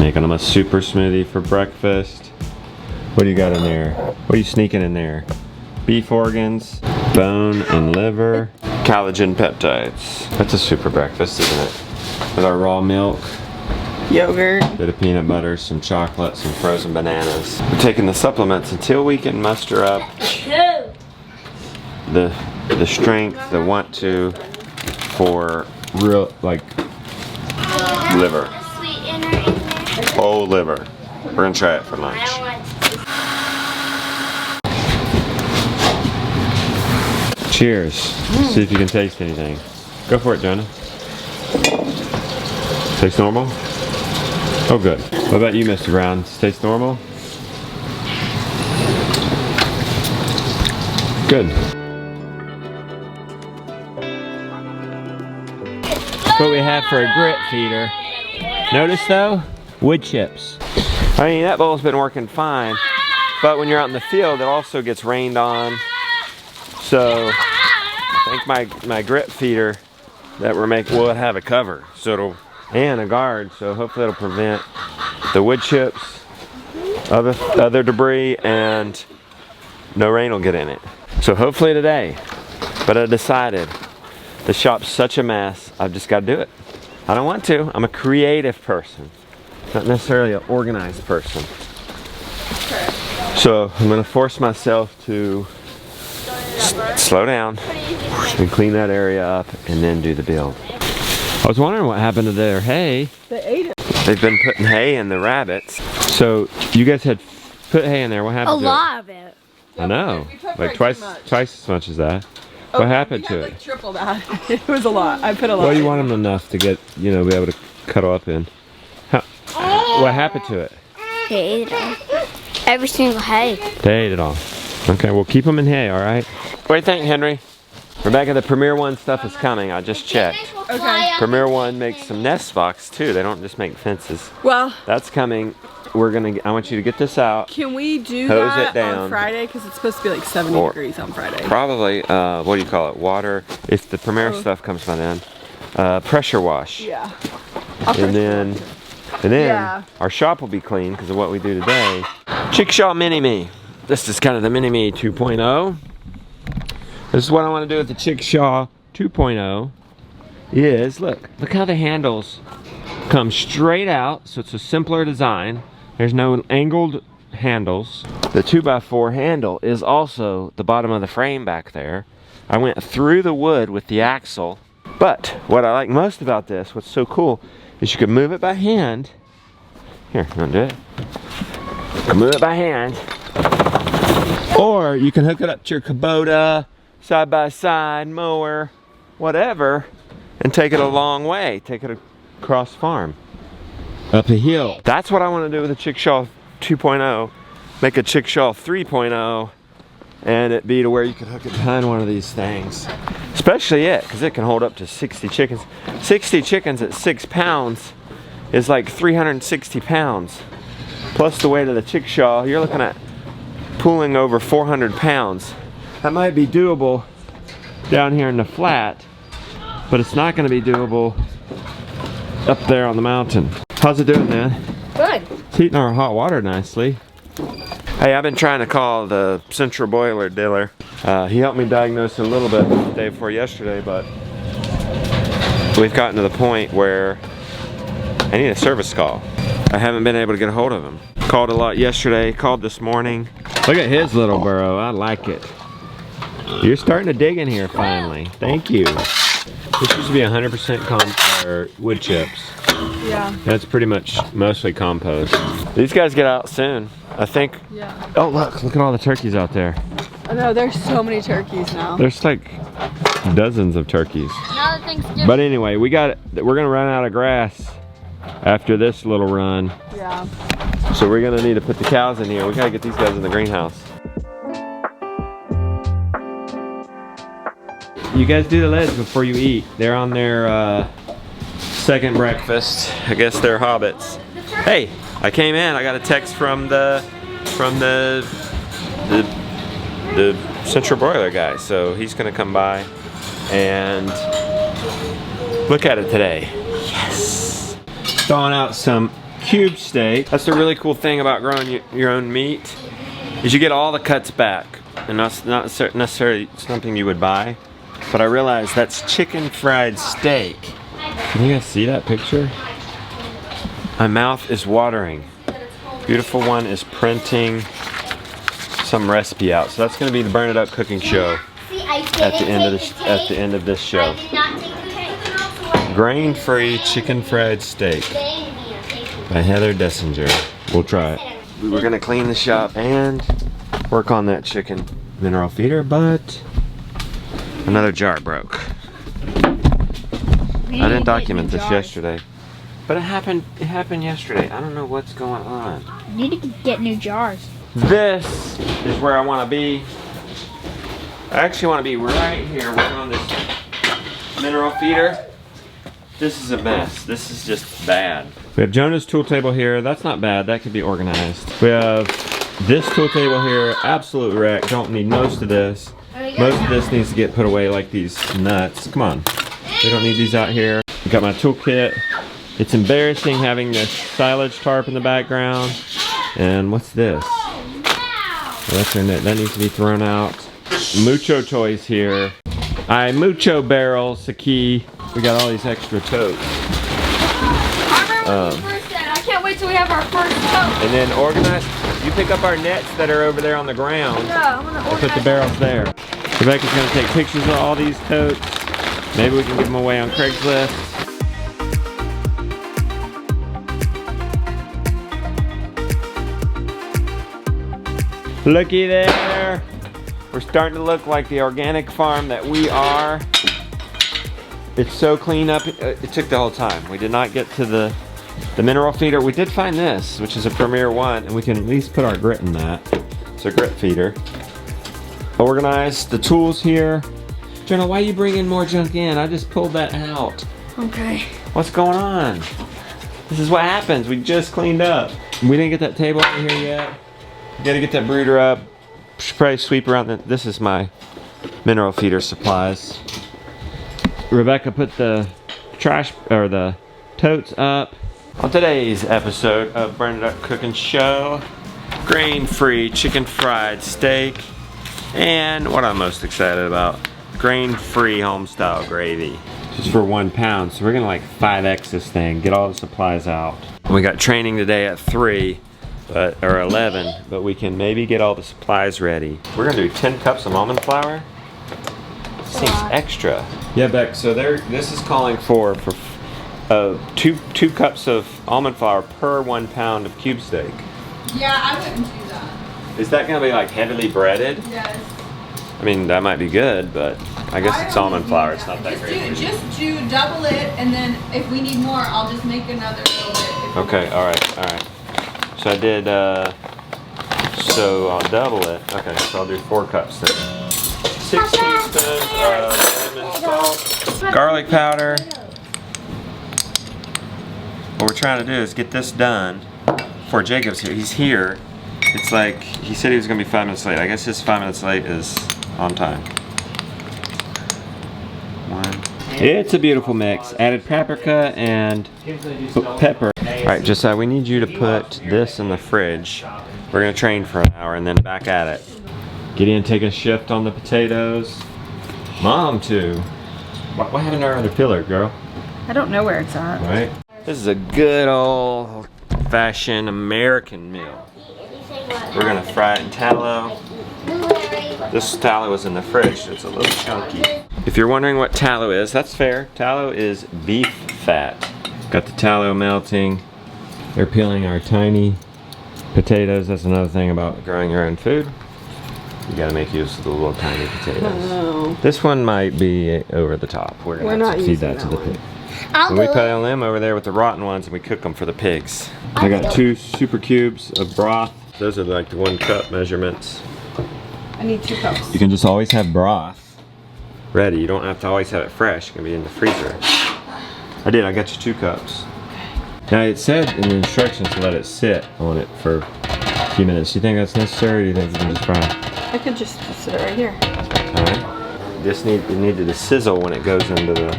Making them a super smoothie for breakfast. What do you got in there? What are you sneaking in there? Beef organs, bone and liver, collagen peptides. That's a super breakfast, isn't it? With our raw milk, yogurt, bit of peanut butter, some chocolate, some frozen bananas. We're taking the supplements until we can muster up the strength, the want to for real, like liver. Whole liver. We're gonna try it for lunch. Cheers. See if you can taste anything. Go for it, Jonah. Tastes normal? Oh, good. What about you, Mr. Brown? Tastes normal? Good. That's what we have for a grit feeder. Notice though, wood chips. I mean, that bowl's been working fine, but when you're out in the field, it also gets rained on. So I think my grit feeder that we're making will have a cover, so it'll, and a guard, so hopefully it'll prevent the wood chips, other debris, and no rain will get in it. So hopefully today, but I decided the shop's such a mess, I've just got to do it. I don't want to. I'm a creative person, not necessarily an organized person. So I'm going to force myself to slow down and clean that area up and then do the build. I was wondering what happened to their hay. They ate it. They've been putting hay in the rabbits. So you guys had put hay in there. What happened to it? A lot of it. I know. Like twice as much as that. What happened to it? Like triple that. It was a lot. I put a lot. Well, you want them enough to get, you know, be able to cuddle up in. What happened to it? They ate it all. Every single hay. They ate it all. Okay, well keep them in hay, all right? What do you think, Henry? Rebecca, the Premier One stuff is coming. I just checked. Okay. Premier One makes some nest box too. They don't just make fences. Well, that's coming. I want you to get this out. Can we do hose that it down on Friday? Because it's supposed to be like 70 degrees on Friday. Probably, what do you call it? Water. If the Premier stuff comes by then. Pressure wash. Yeah. And then yeah, our shop will be clean because of what we do today. Chickshaw Mini-Me. This is kind of the Mini-Me 2.0. This is what I want to do with the Chickshaw 2.0 is, look how the handles come straight out, so it's a simpler design. There's no angled handles. The 2x4 handle is also the bottom of the frame back there. I went through the wood with the axle, but what I like most about this, what's so cool, is you can move it by hand. Here, you want to do it? You can move it by hand. Or you can hook it up to your Kubota, side-by-side, mower, whatever, and take it a long way. Take it across farm, up a hill. That's what I want to do with a Chickshaw 2.0. Make a Chickshaw 3.0, and it be to where you can hook it behind one of these things. Especially it, because it can hold up to 60 chickens. 60 chickens at 6 pounds is like 360 pounds. Plus the weight of the Chickshaw, you're looking at pulling over 400 pounds. That might be doable down here in the flat, but it's not going to be doable up there on the mountain. How's it doing, man? Good. It's heating our hot water nicely. Hey, I've been trying to call the central boiler dealer. He helped me diagnose it a little bit the day before yesterday, but we've gotten to the point where I need a service call. I haven't been able to get a hold of him. Called a lot yesterday, called this morning. Look at his little burrow, I like it. You're starting to dig in here finally. Thank you. This used to be 100% wood chips. Yeah. That's pretty much mostly compost. These guys get out soon, I think. Yeah. Oh, look at all the turkeys out there. I know, there's so many turkeys now. There's like dozens of turkeys. Another Thanksgiving. But anyway, we're gonna run out of grass after this little run. Yeah. So we're gonna need to put the cows in here. We gotta get these guys in the greenhouse. You guys do the lids before you eat. They're on their second breakfast. I guess they're hobbits. Hey, I came in. I got a text from the central broiler guy. So he's gonna come by and look at it today. Yes. Thawing out some cube steak. That's the really cool thing about growing your own meat, is you get all the cuts back. And that's not necessarily something you would buy. But I realized that's chicken fried steak. Can you guys see that picture? My mouth is watering. Beautiful one is printing some recipe out. So that's going to be the Burn It Up cooking show at the end of this show. Grain-free chicken fried steak by Heather Dessinger. We'll try it. We're going to clean the shop and work on that chicken mineral feeder, but another jar broke. I didn't document this yesterday, but it happened yesterday. I don't know what's going on. You need to get new jars. This is where I want to be. I actually want to be right here working on this mineral feeder. This is a mess. This is just bad. We have Jonah's tool table here. That's not bad. That could be organized. We have this tool table here. Absolute wreck. Don't need most of this. Most of this needs to get put away like these nuts. Come on. We don't need these out here. Got my toolkit. It's embarrassing having this silage tarp in the background. And what's this? Well, that's our net. That needs to be thrown out. Mucho toys here. Mucho barrels, a key. We got all these extra totes. I remember when you first said, I can't wait till we have our first tote. And then organize. You pick up our nets that are over there on the ground. Yeah, I'm gonna I'll put the barrels there. Rebecca's gonna take pictures of all these totes. Maybe we can give them away on Craigslist. Looky there. We're starting to look like the organic farm that we are. It's so clean up. It took the whole time. We did not get to the mineral feeder. We did find this, which is a Premier one, and we can at least put our grit in that. It's a grit feeder. Organize the tools here. Jonah, why are you bringing more junk in? I just pulled that out. Okay. What's going on? This is what happens. We just cleaned up. We didn't get that table over here yet. We gotta get that brooder up. Should probably sweep around this is my mineral feeder supplies. Rebecca put the trash or the totes up. On today's episode of Burn It Up Cooking Show, grain-free chicken fried steak, and what I'm most excited about, grain-free home-style gravy. Just for 1 pound, so we're gonna like 5X this thing, get all the supplies out. We got training today at 3, or 11, but we can maybe get all the supplies ready. We're gonna do 10 cups of almond flour. Seems extra. Yeah, Beck, so this is calling for 2 cups of almond flour per 1 pound of cube steak. Yeah, I wouldn't do that. Is that gonna be like heavily breaded? Yes. I mean, that might be good, but I guess it's almond flour. It's not that great. Just do double it, and then if we need more, I'll just make another little bit. Okay, all right. So I did, so I'll double it. Okay, so I'll do 4 cups then. 6 teaspoons of cinnamon salt, garlic powder. What we're trying to do is get this done before Jacob's here. He's here. It's like, he said he was gonna be 5 minutes late. I guess his 5 minutes late is on time. It's a beautiful mix. Added paprika and pepper. All right, Josiah, we need you to put this in the fridge. We're gonna train for an hour and then back at it. Gideon, take a shift on the potatoes. Mom, too. What happened to our other pillar, girl? I don't know where it's at. Right? This is a good old-fashioned American meal. We're gonna fry it in tallow. This tallow was in the fridge, so it's a little chunky. If you're wondering what tallow is, that's fair. Tallow is beef fat. Got the tallow melting. They're peeling our tiny potatoes. That's another thing about growing your own food. You gotta make use of the little tiny potatoes. Oh. This one might be over the top. We're gonna have to feed that to the pig. And we put them over there with the rotten ones and we cook them for the pigs. I got 2 super cubes of broth. Those are like the 1 cup measurements. I need 2 cups. You can just always have broth ready. You don't have to always have it fresh. It can be in the freezer. I got you 2 cups. Now it said in the instructions to let it sit on it for a few minutes. Do you think that's necessary or do you think you can just fry? I could just sit it right here. Alright. It needed to sizzle when it goes into the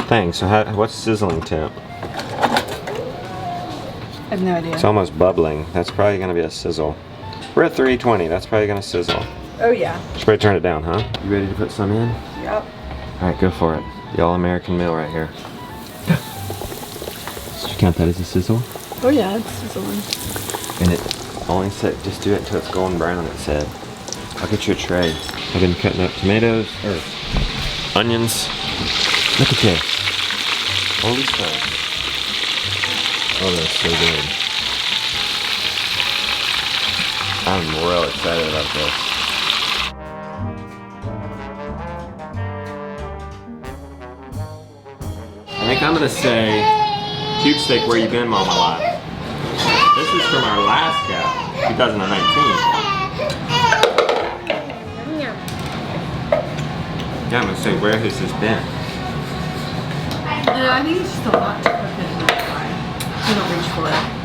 thing. So what's sizzling temp? have no idea. It's almost bubbling. That's probably gonna be a sizzle. We're at 320. That's probably gonna sizzle. Oh yeah. Should probably turn it down, huh? You ready to put some in? Yep. All right, go for it. The all-American meal right here. Did you count that as a sizzle? Oh yeah, it's sizzling. And it only said, just do it until it's golden brown, it said. I'll get you a tray. I've been cutting up tomatoes, or onions. Look at this. Holy smokes. Oh, that's so good. I'm real excited about this. I think I'm gonna say, cube steak, where you been, Mama Lot? This is from our last cow, 2019. Yeah, I'm gonna say, where has this been? I think it's just a lot to cook in that fry. You don't reach for it.